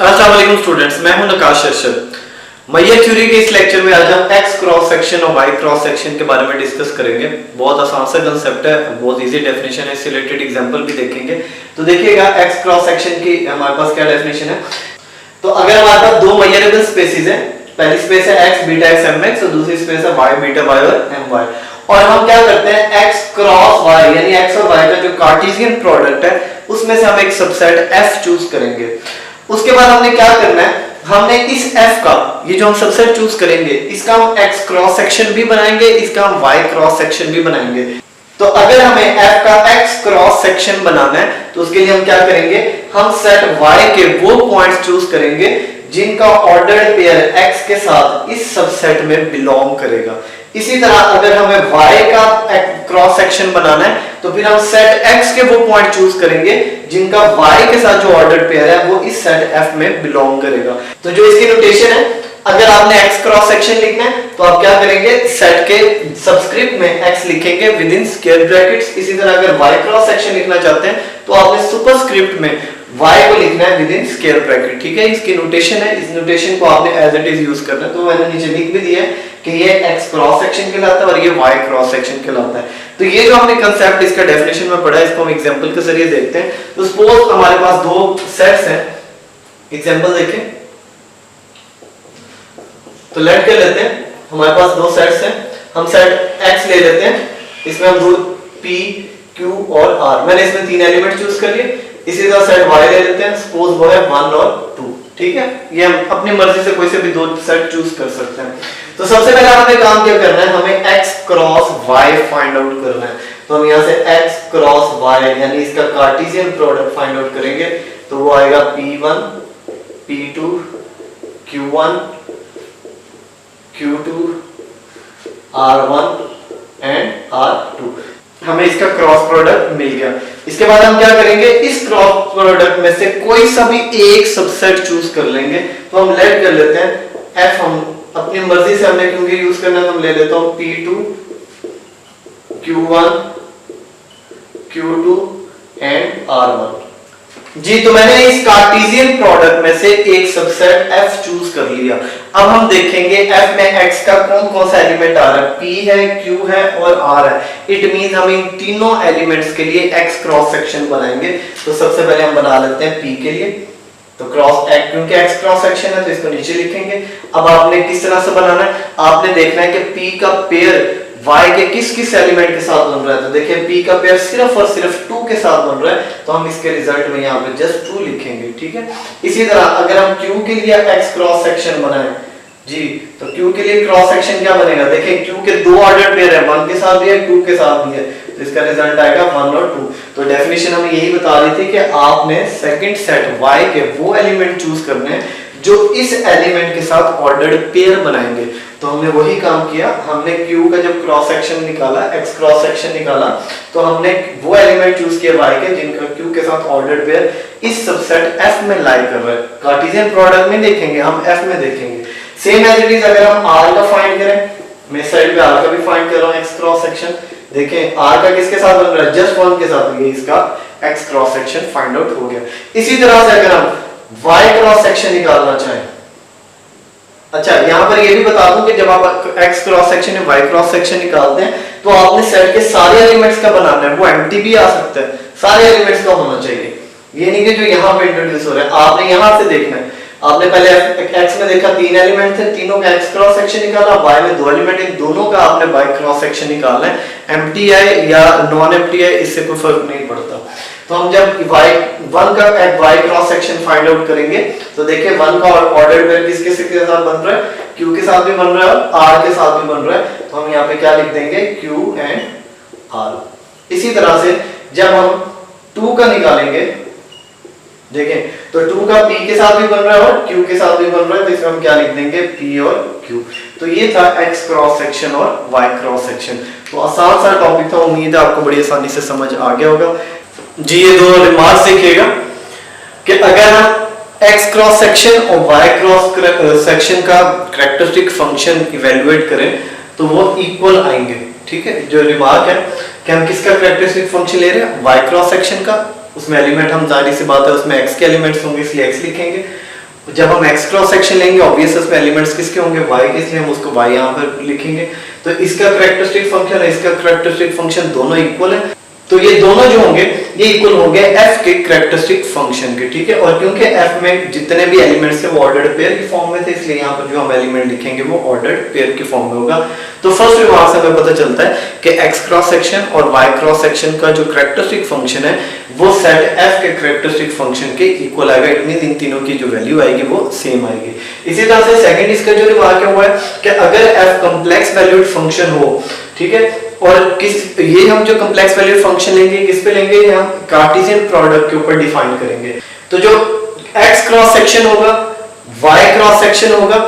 अस्सलाम वालेकुम स्टूडेंट्स, मैं हूं नकाश अरशद। मैयर थ्योरी के इस लेक्चर में आज हम एक्स क्रॉस सेक्शन और वाई क्रॉस सेक्शन के बारे में डिस्कस करेंगे। बहुत आसान सा कंसेप्ट है, बहुत इजी डेफिनेशन है, इससे रिलेटेड एग्जांपल भी देखेंगे। तो देखिएगा एक्स क्रॉस सेक्शन की हमारे पास क्या डेफिनेशन है। तो अगर हमारे पास दो मेजरेबल स्पेसेस हैं, पहली स्पेस है x बीटा x mx और दूसरी स्पेस है y बीटा y और my, और हम क्या करते हैं x क्रॉस y यानी x और y का जो कार्टेशियन प्रोडक्ट है उसमें से हम एक सबसेट f चूज करेंगे। उसके बाद हमने क्या करना है, हमने इस f का ये जो हम सबसेट चूज करेंगे इसका हम x क्रॉस सेक्शन भी बनाएंगे, इसका हम y क्रॉस सेक्शन भी बनाएंगे। तो अगर हमें f का x क्रॉस सेक्शन बनाना है तो उसके लिए हम क्या करेंगे, हम सेट y के वो पॉइंट्स चूज करेंगे जिनका ऑर्डर्ड पेयर x के साथ इस सबसेट में बिलोंग करेगा। इसी तरह अगर हमें y का क्रॉस सेक्शन बनाना है तो फिर हम सेट x के वो पॉइंट चूज करेंगे जिनका y के साथ जो ऑर्डर्ड पेयर है वो इस सेट f में बिलोंग करेगा। तो जो इसकी नोटेशन है, अगर आपने x क्रॉस सेक्शन लिखना है तो आप क्या करेंगे, सेट के सबस्क्रिप्ट में x लिखेंगे विद इन स्क्वायर ब्रैकेट्स। इसी तरह अगर y क्रॉस सेक्शन लिखना चाहते हैं तो आपने सुपरस्क्रिप्ट में y को लिखना है विद इन स्क्वायर ब्रैकेट। ठीक है, इसकी नोटेशन है, इस नोटेशन को आपने एज इट इज यूज करना है। तो मैंने नीचे लिख भी दिया है कि ये x क्रॉस सेक्शन कहलाता है और ये y क्रॉस सेक्शन कहलाता है। तो ये जो हमने कंसेप्ट इसका डेफिनेशन में पढ़ा है इसको हम एग्जांपल के जरिए देखते हैं। तो सपोज हमारे पास दो सेट्स हैं, एग्जांपल देखें। तो लेट कर लेते हैं, हमारे पास दो सेट्स हैं, हम सेट x ले लेते हैं, इसमें हम दो p q और r, मैंने इसमें तीन एलिमेंट चूज कर लिए। इसी तरह सेट y ले लेते हैं, सपोज वो है 1 और 2। ठीक है, ये हम अपनी मर्जी से कोई से भी दो सेट चूज कर सकते हैं। तो सबसे पहले हमें काम क्या करना है, हमें x cross y find out करना है। तो हम यहाँ से x क्रॉस y यानी इसका कार्टेशियन प्रोडक्ट फाइंड आउट करेंगे। तो वो आएगा p1 p2 q1 q2 r1 and r2। हमें इसका क्रॉस प्रोडक्ट मिल गया। इसके बाद हम क्या करेंगे, इस क्रॉस प्रोडक्ट में से कोई सा भी एक सबसेट चूज कर लेंगे। तो हम लेट कर लेते हैं f, हम अपनी मर्जी से हमने क्योंकि यूज करना है तो हम ले लेता हूं p2 q1 q2 and r1। जी, तो मैंने इस कार्टेशियन प्रोडक्ट में से एक सबसेट f चूज कर लिया। अब हम देखेंगे f में x का कौन कौन सा एलिमेंट आ रहा है, p है, q है और r है। इट मींस हम इन तीनों एलिमेंट्स के लिए x क्रॉस सेक्शन बनाएंगे। तो सबसे पहले हम बना लेते हैं p के लिए। तो क्रॉस x, क्योंकि x क्रॉस सेक्शन है तो इसको नीचे लिखेंगे। अब आपने किस तरह से बनाना है, आपने देखना है कि p का पेयर y के किस किस एलिमेंट के साथ बन रहा है। तो देखिए p का पेयर सिर्फ और सिर्फ 2 के साथ बन रहा है, तो हम इसके रिजल्ट में यहाँ पे जस्ट 2 लिखेंगे। ठीक है, इसी तरह अगर हम q के लिए x क्रॉस सेक्शन बनाएं जी, तो q के लिए क्रॉस सेक्शन क्या बनेगा, देखिए q के दो ऑर्डर पेयर है, 1 के साथ भी है 2 के साथ भी है, तो इसका रिजल्ट आएगा 1 और 2। तो डेफिनेशन हमें यही बता रही थी कि आपने सेकंड सेट y के वो एलिमेंट चूज करने हैं जो इस एलिमेंट के साथ ऑर्डर्ड पेयर बनाएंगे। तो हमने वही काम किया, हमने q का जब क्रॉस सेक्शन निकाला, x क्रॉस सेक्शन निकाला, तो हमने वो एलिमेंट चूज किए y के जिनका q के साथ ऑर्डर्ड पेयर इस सबसेट f में लाई कर रहा है। कार्टेशियन प्रोडक्ट में देखेंगे, हम f में देखेंगे। सेम एज इट इज अगर हम r का फाइंड करें, मैं साइड पे r का भी फाइंड कर रहा हूं, x क्रॉस सेक्शन देखें r का किसके साथ बन रहा है, जस्ट 1 के साथ, ये इसका x cross section find out हो गया। इसी तरह से अगर हम y क्रॉस सेक्शन निकालना चाहें, अच्छा यहां पर ये भी बता दूं कि जब आप x क्रॉस सेक्शन या y क्रॉस सेक्शन निकालते हैं तो आपने सेट के सारे एलिमेंट्स का बनाना है, वो एम्प्टी भी आ सकता है, सारे एलिमेंट्स का होना चाहिए। ये नहीं कि जो यहां पे इंट्रोड्यूस हो रहा है, आपने यहां से देखना है। आपने पहले x में देखा 3 एलिमेंट थे, तीनों का x क्रॉस सेक्शन निकाला, y में 2 एलिमेंट, इन दोनों का आपने y क्रॉस सेक्शन निकालना है। एम्प्टी है या नॉन एम्प्टी है इससे कोई फर्क नहीं पड़ता। तो हम जब y1 का y cross section find out करेंगे तो देखिए 1 का ऑर्डर पेयर किसके साथ बन रहा है, q के साथ भी बन रहा है और r के साथ भी बन रहा है। तो हम यहाँ पे क्या लिख देंगे, q एंड r। इसी तरह से जब हम 2 का निकालेंगे, देखें तो 2 का p के साथ भी बन रहा है और q के साथ भी बन रहा है, तो इसमें हम क्या लिख देंगे, p और q। तो ये था x क्रॉस सेक्शन और y क्रॉस सेक्शन। तो आसान सा टॉपिक था, उम्मीद है आपको बड़ी आसानी से समझ आ गया होगा। जी, ये दो रिमार्क्स देखिएगा कि अगर हम x क्रॉस सेक्शन और y क्रॉस सेक्शन का कैरेक्टरिस्टिक फंक्शन इवेलुएट करें तो वो इक्वल आएंगे। ठीक है, जो रिमार्क है कि हम किसका कैरेक्टरिस्टिक फंक्शन ले रहे हैं, y क्रॉस सेक्शन का, उसमें एलिमेंट हम जाहिर सी बात है उसमें x के एलिमेंट्स होंगे इसलिए x लिखेंगे, जब हम x क्रॉस सेक्शन लेंगे ऑब्वियस इसमें एलिमेंट्स किसके होंगे y के, इसलिए हम उसको y यहाँ पर लिखेंगे। तो इसका कैरेक्टरिस्टिक फंक्शन है, इसका कैरेक्टरिस्टिक फंक्शन दोनों इक्वल है, तो ये दोनों जो होंगे ये इक्वल होंगे f के कैरेक्टरिस्टिक फंक्शन के, ठीक है। और क्योंकि f में जितने भी एलिमेंट्स है वो ऑर्डर्ड पेयर की फॉर्म में थे, इसलिए यहाँ पर जो हम एलिमेंट लिखेंगे वो ऑर्डर्ड पेयर की फॉर्म में होगा। तो फर्स्ट रिमार्क से हमें पता चलता है कि x क्रॉस सेक्शन और y क्रॉस सेक्शन का जो कैरेक्टरिस्टिक फंक्शन है वो सेट f के कैरेक्टरिस्टिक फंक्शन के इक्वल आएगा। इट मींस इन तीनों की जो वैल्यू आएगी वो सेम आएगी। इसी तरह से सेकंड इसका जो रिमार्क है वो है कि अगर f कॉम्प्लेक्स वैल्यूड फंक्शन हो, ठीक है, और किस ये हम जो कॉम्प्लेक्स वैल्यूड फंक्शन लेंगे किस पे लेंगे, हम कार्टेशियन प्रोडक्ट के ऊपर डिफाइन करेंगे। तो जो x क्रॉस सेक्शन होगा, y क्रॉस सेक्शन होगा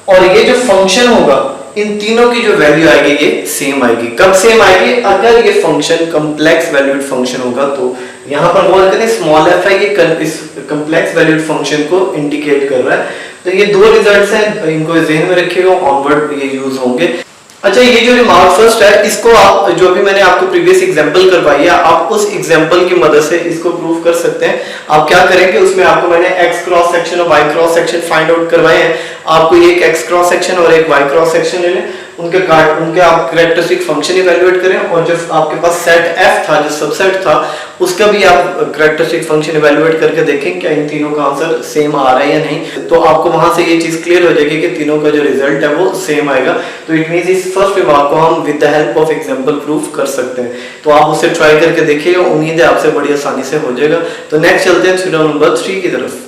और ये जो फंक्शन होगा, इन तीनों की जो वैल्यू आएगी ये सेम आएगी। कब सेम आएगी, अगर ये फंक्शन कॉम्प्लेक्स वैल्यूड फंक्शन होगा। तो यहाँ पर गौर करें स्मॉल f है, ये इस कॉम्प्लेक्स वैल्यूड फंक्शन को इंडिकेट कर रहा है। तो ये दो रिजल्ट्स हैं, इनको ज़हन में रखिएगा, ऑनवर्ड ये यूज होंगे। अच्छा, ये जो रिमार्क फर्स्ट है इसको आप जो भी मैंने आपको प्रीवियस एग्जांपल करवाई है, आप उस एग्जांपल की मदद से इसको प्रूव कर सकते हैं। आप क्या करेंगे, उसमें आपको मैंने x क्रॉस सेक्शन और y cross section find out करवाए हैं। आपको एक x क्रॉस सेक्शन और एक y क्रॉस सेक्शन ले लें, उनके आप कैरेक्टरिस्टिक फंक्शन इवैल्यूएट करें और जो आपके पास सेट f था, जो सबसेट था, उसका भी आप कैरेक्टरिस्टिक फंक्शन इवैल्यूएट करके देखें क्या इन तीनों का आंसर सेम आ रहा है या नहीं। तो आपको वहां से ये चीज क्लियर हो जाएगी कि तीनों का जो रिजल्ट है वो सेम आएगा। तो इट मींस इस फर्स्ट रिमार्क को हम with the help of example proof कर सकते हैं। तो आप उसे ट्राई करके देखिएगा, उम्मीद है आपसे बड़ी आसानी से हो जाएगा। तो नेक्स्ट चलते हैं थ्योरम नंबर 3 की तरफ।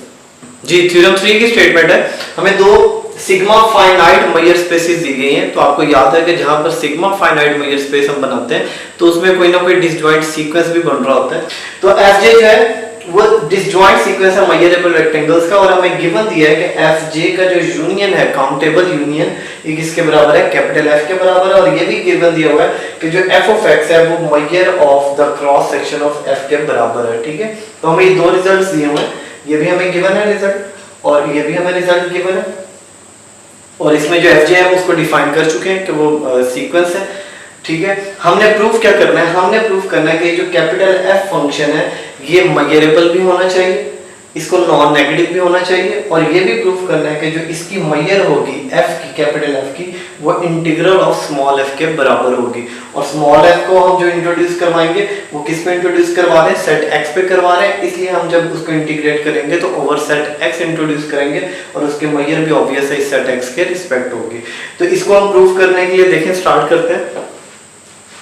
जी, थ्योरम 3 की स्टेटमेंट है, हमें दो सिग्मा फाइनाइट मेजर स्पेसेस दी गई हैं। तो आपको याद है कि जहां पर सिग्मा फाइनाइट मेजर स्पेस हम बनाते हैं तो उसमें कोई ना कोई डिसजॉइंट सीक्वेंस भी बन रहा होता है। तो fj जो है वो डिसजॉइंट सीक्वेंस है मेजरेबल रेक्टेंगल्स का, और हमें गिवन दिया है कि fj का जो यूनियन है, काउंटेबल यूनियन, ये किसके बराबर है, कैपिटल F के बराबर है। और ये भी गिवन दिया हुआ है कि जो f ऑफ x है वो measure of the cross section of f के बराबर है, ठीक है। तो हमें ये दो रिजल्ट्स दिए हुए हैं, ये भी हमें गिवन है रिजल्ट और ये भी हमें रिजल्ट गिवन है। और इसमें जो fj है उसको डिफाइन कर चुके हैं कि वो सीक्वेंस है, ठीक है। हमने प्रूफ क्या करना है, हमने प्रूफ करना है कि जो कैपिटल F फंक्शन है ये मेजरेबल भी होना चाहिए, इसको नॉन नेगेटिव भी होना चाहिए, और ये भी प्रूफ करना है कि जो इसकी मेजर होगी f की, कैपिटल F की, वो इंटीग्रल ऑफ स्मॉल f के बराबर होगी। और स्मॉल f को हम जो इंट्रोड्यूस करवाएंगे वो किस पे इंट्रोड्यूस करवा रहे हैं, सेट x पे करवा रहे हैं, इसलिए हम जब उसको इंटीग्रेट करेंगे तो ओवर सेट x इंट्रोड्यूस करेंगे और उसके मेजर भी ऑब्वियस है इस सेट x के रिस्पेक्ट होगी। तो इसको हम प्रूफ करने के लिए देखें स्टार्ट करते हैं।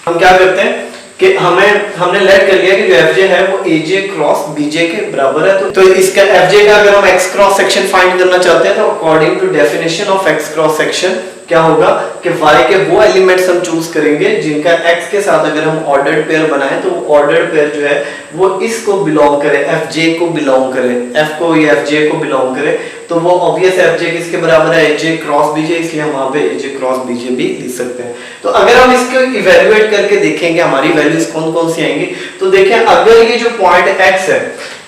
हम क्या करते हैं कि हमने लेट कर लिया कि जो fj है वो aj क्रॉस bj के बराबर है। तो इसका fj का अगर हम x क्रॉस सेक्शन फाइंड करना चाहते हैं तो according to definition of x cross section क्या होगा कि y के वो एलिमेंट्स हम चूज करेंगे जिनका x के साथ अगर हम ऑर्डर्ड पेयर बनाएं तो वो ऑर्डर्ड पेयर जो है वो इसको बिलोंग करे, fj को बिलोंग करे, f को या fj को बिलोंग करे। तो वो ऑब्वियस fj किसके बराबर है, aj क्रॉस bj, इसलिए हम वहां पे aj क्रॉस bj भी लिख सकते हैं। तो अगर हम इसको इवैल्यूएट करके देखेंगे हमारी वैल्यूज कौन कौन सी आएंगी, तो देखें अगर ये जो पॉइंट x है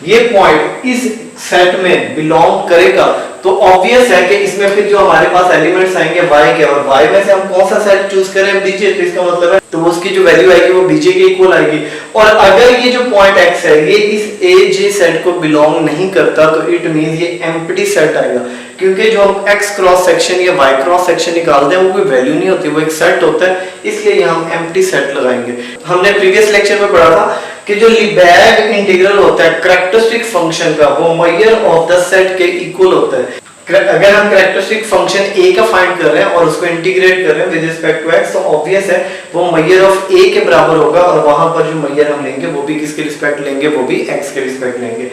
ये पॉइंट इस सेट में बिलोंग करेगा तो ऑब्वियस है कि इसमें फिर जो हमारे पास एलिमेंट्स आएंगे y के, और y में से हम कौन सा सेट चूज करें, bj, तो इसका मतलब है तो उसकी जो वैल्यू आएगी वो bj के इक्वल आएगी। और अगर ये जो पॉइंट x है ये इस aj सेट को बिलोंग नहीं करता तो इट मींस ये एम्प्टी सेट आएगा, क्योंकि जो हम x क्रॉस सेक्शन या y क्रॉस सेक्शन निकालते हैं वो कोई वैल्यू नहीं होती, वो एक सेट होता है, इसलिए हम एम्प्टी सेट लगाएंगे। हमने प्रीवियस लेक्चर में पढ़ा था कि जो लिबैग इंटीग्रल होता है कैरेक्टरिस्टिक फंक्शन का वो मेजर ऑफ द सेट के इक्वल होता है। अगर हम कैरेक्टरिस्टिक फंक्शन a का फाइंड कर रहे हैं और उसको इंटीग्रेट कर रहे हैं विद रिस्पेक्ट टू x तो ऑब्वियस है वो मेजर ऑफ a के बराबर होगा, और वहां पर जो मेजर हम लेंगे वो भी किसके रिस्पेक्ट लेंगे, वो भी x के रिस्पेक्ट लेंगे।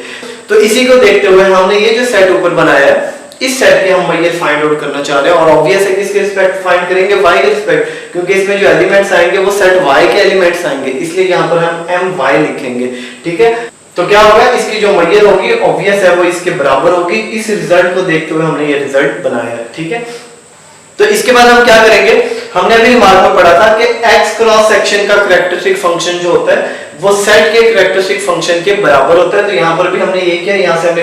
तो इसी को देखते हुए हमने ये जो सेट ऊपर बनाया है इस सेट के हम मेजर फाइंड आउट करना चाह रहे हैं, और ऑब्वियस है किसके रिस्पेक्ट फाइंड करेंगे, y के रिस्पेक्ट, क्योंकि इसमें जो एलिमेंट्स आएंगे वो सेट y के एलिमेंट्स आएंगे, इसलिए यहाँ पर हम my लिखेंगे, ठीक है। तो क्या होगा, इसकी जो मेजर होगी ऑब्वियस है वो इसके बराबर होगी। इस रिजल्ट को देखते हुए हमने ये रिजल्ट बनाया है, ठीक है। तो इसके बाद हम क्या करेंगे, हमने अभी रिमार्क में पढ़ा था कि x क्रॉस सेक्शन का कैरेक्टरिस्टिक फंक्शन जो होता है वो सेट के कैरेक्टरिस्टिक फंक्शन के बराबर होता है। तो यहाँ पर भी हमने ये किया, यहाँ से हमने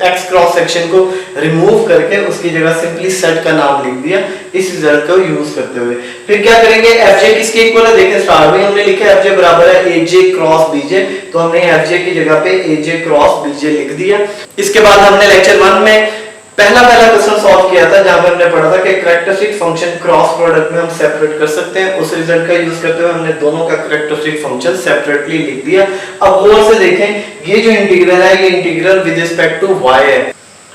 x क्रॉस सेक्शन को रिमूव करके उसकी जगह सिंपली सेट का नाम लिख दिया इस रिजल्ट को यूज करते हुए। फिर क्या करेंगे, fj किसके इक्वल है, देखें स्टार्ट में हमने लिखा fj बराबर है aj क्रॉस bj, तो हमने fj की जगह पे aj क्रॉस bj लिख दिया। इसके बाद हमने लेक्चर 1 में पहला क्वेश्चन सॉल्व किया था जहां पे हमने पढ़ा था कि कैरेक्टरिस्टिक फंक्शन क्रॉस प्रोडक्ट में हम सेपरेट कर सकते हैं। उस रिजल्ट का यूज करते हुए हमने दोनों का कैरेक्टरिस्टिक फंक्शन सेपरेटली लिख दिया। अब गौर से देखें ये जो इंटीग्रल है ये integral with respect to y है।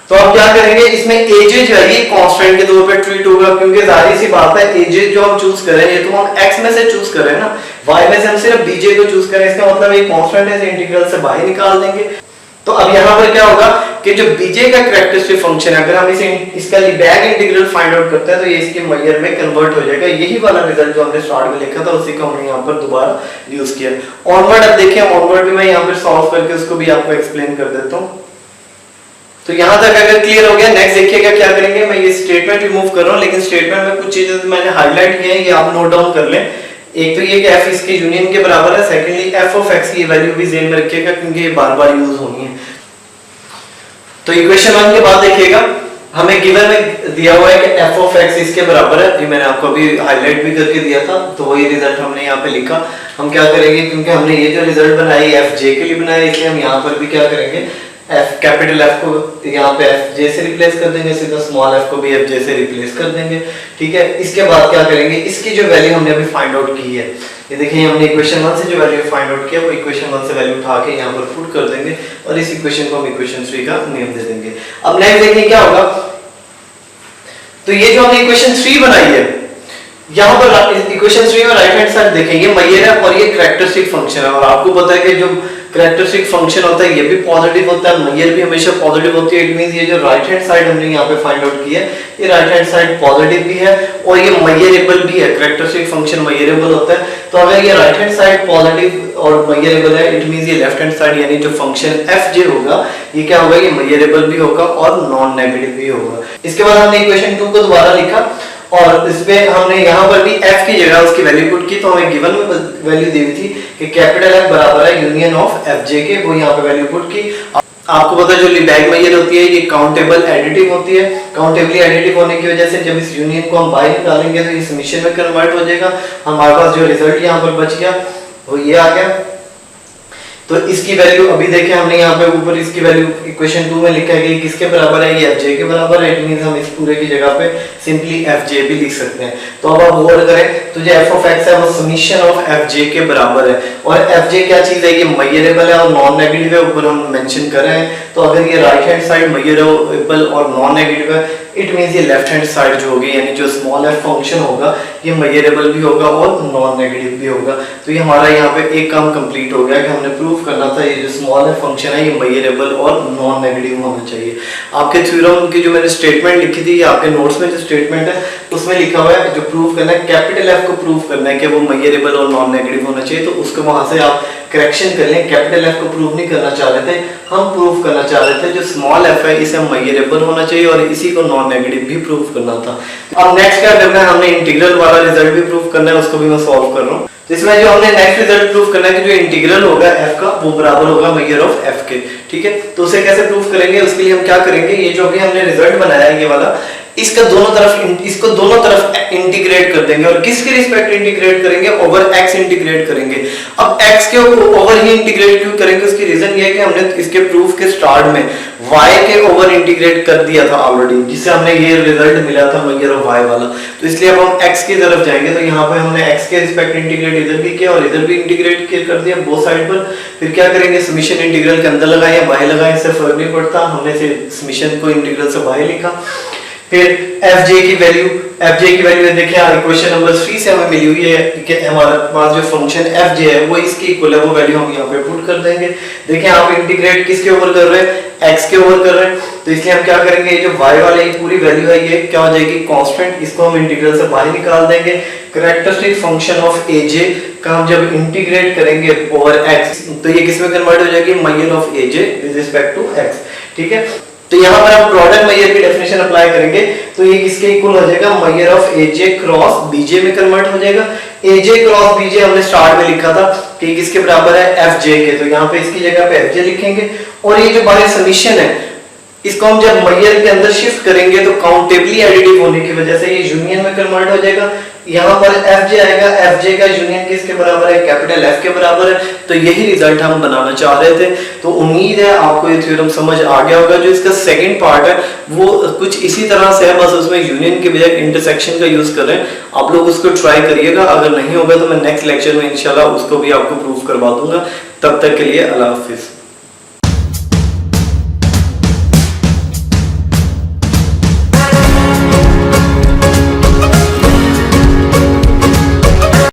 तो अब क्या करेंगे, इसमें aj जो है ये कांस्टेंट के तौर पे ट्रीट होगा, क्योंकि जाहिर सी बात है aj जो हम चूज कर रहे हैं ये तो हम x में से चूज कर रहे हैं ना, y में से हम सिर्फ bj को चूज कर रहे हैं, इसका मतलब ये कांस्टेंट है, इस इंटीग्रल से बाहर निकाल देंगे। तो अब यहाँ पर क्या होगा कि जो बीजे का कैरेक्टरिस्टिक फंक्शन है, अगर हम इसे इसका लिबैग इंटीग्रल फाइंड आउट करते हैं तो ये इसके मयर में कन्वर्ट हो जाएगा। यही वाला रिजल्ट जो हमने स्टार्ट में लिखा था उसी को हमने यहाँ पर दोबारा यूज किया। ऑनवर्ड अब देखिए, ऑनवर्ड भी मैं यहाँ पर सॉल्व करके उसको भी आपको एक्सप्लेन कर देता हूँ। तो यहाँ तक अगर क्लियर हो गया, नेक्स्ट देखिएगा क्या करेंगे। मैं ये स्टेटमेंट रिमूव कर रहा हूँ, लेकिन स्टेटमेंट में कुछ चीजें मैंने हाईलाइट की है, ये आप नोट डाउन कर लें। एक तो ये कि f इसके यूनियन के बराबर है, सेकेंडली f ऑफ x की वैल्यू भी ज़हन में रखिएगा क्योंकि ये बार-बार यूज होनी है। तो इक्वेशन 1 के बाद देखिएगा हमें गिवन में दिया हुआ है कि f ऑफ x इसके बराबर है, ये मैंने आपको अभी हाईलाइट भी करके दिया था, तो वही रिजल्ट हमने यहाँ पे लिखा। हम क्या करेंगे, क्योंकि हमने ये जो रिजल्ट बनाई f j के लिए बनाया, इसलिए हम यहाँ पर भी क्या करेंगे, f कैपिटल F को यहाँ पे f j से रिप्लेस कर देंगे, सीधा स्मॉल f को भी f j से रिप्लेस कर देंगे। ठीक है, इसके बाद क्या करेंगे, इसकी जो वैल्यू हमने अभी फाइंड आउट की है, ये देखिए हमने इक्वेशन 1 से जो वैल्यू फाइंड आउट किया वो इक्वेशन 1 से वैल्यू उठा के यहाँ पर पुट कर देंगे और इस इक्वेशन को हम इक्वेशन 3 का नेम दे देंगे। अब नेक्स्ट देखिए क्या होगा, तो ये जो हमने इक्वेशन 3 बनाई है, यहाँ पर इक्वेशन 3 में राइट हैंड साइड देखेंगे मयर है और ये कैरेक्टरिस्टिक फंक्शन है, और आपको पता है कि जो कैरेक्टरिस्टिक फंक्शन होता है ये भी पॉजिटिव होता है, मयर भी हमेशा पॉजिटिव होती है। इट मींस ये जो राइट हैंड साइड हमने यहाँ पे फाइंड आउट की है ये राइट हैंड साइड पॉजिटिव भी है और ये मयरेबल भी है, कैरेक्टरिस्टिक फंक्शन मयरेबल होता है। तो अगर ये राइट हैंड साइड पॉजिटिव और मयरेबल है, इट मींस ये लेफ्ट हैंड साइड यानी जो फंक्शन fj होगा ये क्या होगा, ये मयरेबल भी होगा और नॉन नेगेटिव भी होगा। इसके बाद हमने इक्वेशन 2 को दोबारा लिखा और इसमें हमने यहाँ पर भी f की जगह उसकी वैल्यू पुट की, तो हमें गिवन में वैल्यू दी हुई थी कि कैपिटल F बराबर है यूनियन ऑफ fj के, वो यहाँ पे वैल्यू पुट की। आपको पता है जो लिबैग मेथड होती है ये काउंटेबल एडिटिव होती है, काउंटेबली एडिटिव होने की वजह से जब इस यूनियन को हम बाहर निकालेंगे तो ये समेशन में कन्वर्ट हो जाएगा। हमारे पास जो रिजल्ट यहाँ पर बच गया वो ये आ गया। तो इसकी वैल्यू अभी देखें हमने यहाँ पे ऊपर इसकी वैल्यू इक्वेशन 2 में लिखा है कि किसके बराबर है, ये fj के बराबर है। इट मींस हम इस पूरे की जगह पे सिंपली fj भी लिख सकते हैं। तो अब आप गौर करें तो जो f ऑफ x है वो समेशन ऑफ fj के बराबर है, और fj क्या चीज है, ये मयरेबल है और नॉन नेगेटिव है, ऊपर हम मेंशन कर रहे हैं। तो अगर ये राइट हैंड साइड मयरेबल और नॉन नेगेटिव है, इट मींस ये लेफ्ट हैंड साइड जो होगी यानी जो स्मॉल f फंक्शन होगा ये मयरेबल भी होगा और नॉन नेगेटिव भी होगा। तो ये हमारा यहाँ पे एक काम कंप्लीट हो गया कि हमने प्रूफ करना था ये जो स्मॉल f फंक्शन है ये मयरेबल और नॉन नेगेटिव होना चाहिए। आपके थ्योरम की जो मैंने स्टेटमेंट लिखी थी, आपके नोट्स में जो स्टेटमेंट है उसमें लिखा हुआ है जो प्रूफ करना है, कैपिटल F को प्रूफ करना है कि वो मयरेबल और नॉन नेगेटिव होना चाहिए। तो उसको वहां से आप करेक्शन कर लें, कैपिटल F को प्रूफ नहीं करना चाह रहे थे, हम प्रूफ करना चाह रहे थे जो स्मॉल f है इसे मयरेबल होना चाहिए और इसी को नॉन नेगेटिव भी प्रूफ करना था। अब नेक्स्ट क्या करना है, हमने इंटीग्रल वाला रिजल्ट भी प्रूफ करना है, उसको भी मैं सॉल्व कर रहा हूँ। तो इसमें जो हमने नेक्स्ट रिजल्ट प्रूफ करना है कि जो इंटीग्रल होगा f का वो बराबर होगा मयर ऑफ f के। ठीक है, तो उसे कैसे प्रूफ करेंगे, उसके लिए हम क्या करेंगे, ये जो अभी हमने रिजल्ट बनाया है ये वाला, इसको दोनों तरफ इंटीग्रेट कर देंगे। और किसके रिस्पेक्ट इंटीग्रेट करेंगे, ओवर x इंटीग्रेट करेंगे। अब x के ओवर ही इंटीग्रेट क्यों करेंगे, उसकी रीजन ये है कि हमने इसके प्रूफ के स्टार्ट में y के ओवर इंटीग्रेट कर दिया था ऑलरेडी, जिससे हमने ये रिजल्ट मिला था मयर ऑफ y वाला। तो इसलिए अब हम x की तरफ जाएंगे, तो यहाँ पे हमने x के रिस्पेक्ट इंटीग्रेट इधर भी किया और इधर भी इंटीग्रेट कर दिया बोथ साइड पर। फिर क्या करेंगे, समेशन इंटीग्रल के अंदर लगाए या बाहर लगाए इससे फर्क नहीं पड़ता, हमने समेशन को इंटीग्रल से बाहर लिखा। फिर fj की वैल्यू देखिए इक्वेशन नंबर 3 से हमें मिली हुई है कि हमारे पास जो फंक्शन fj है वो इसके इक्वल है, वो वैल्यू हम यहाँ पे पुट कर देंगे। देखिए आप इंटीग्रेट किसके ऊपर कर रहे हैं, x के ऊपर कर रहे हैं, तो इसलिए हम क्या करेंगे, ये जो y वाले ये पूरी वैल्यू है ये क्या हो जाएगी, कांस्टेंट, इसको हम इंटीग्रल से बाहर निकाल देंगे। कैरेक्टरिस्टिक फंक्शन ऑफ aj का हम जब इंटीग्रेट करेंगे ओवर x तो ये किस में कन्वर्ट हो जाएगी, मयर of aj with respect to x। ठीक है, तो यहाँ पर हम प्रोडक्ट मयर की डेफिनेशन अप्लाई करेंगे तो ये किसके इक्वल हो जाएगा, मयर ऑफ aj क्रॉस bj में कन्वर्ट हो जाएगा। aj क्रॉस bj हमने स्टार्ट में लिखा था कि किसके बराबर है, fj के, तो यहाँ पे इसकी जगह पे fj लिखेंगे। और ये जो बाहर समेशन है इसको हम जब मयर के अंदर शिफ्ट करेंगे तो काउंटेबली एडिटिव होने की वजह से ये यूनियन में कन्वर्ट हो जाएगा। यहाँ पर एफ जे आएगा, एफ जे का यूनियन किसके बराबर है, कैपिटल एफ के बराबर है। तो यही रिजल्ट हम बनाना चाह रहे थे। तो उम्मीद है आपको ये थ्योरम समझ आ गया होगा। जो इसका सेकंड पार्ट है वो कुछ इसी तरह से है, बस उसमें यूनियन के बजाय इंटरसेक्शन का यूज कर रहे हैं। आप लोग उसको ट्राई करिएगा, अगर नहीं होगा तो मैं नेक्स्ट लेक्चर में इंशाल्लाह उसको भी आपको प्रूफ करवा दूंगा। तब तक के लिए अल्लाह हाफिज।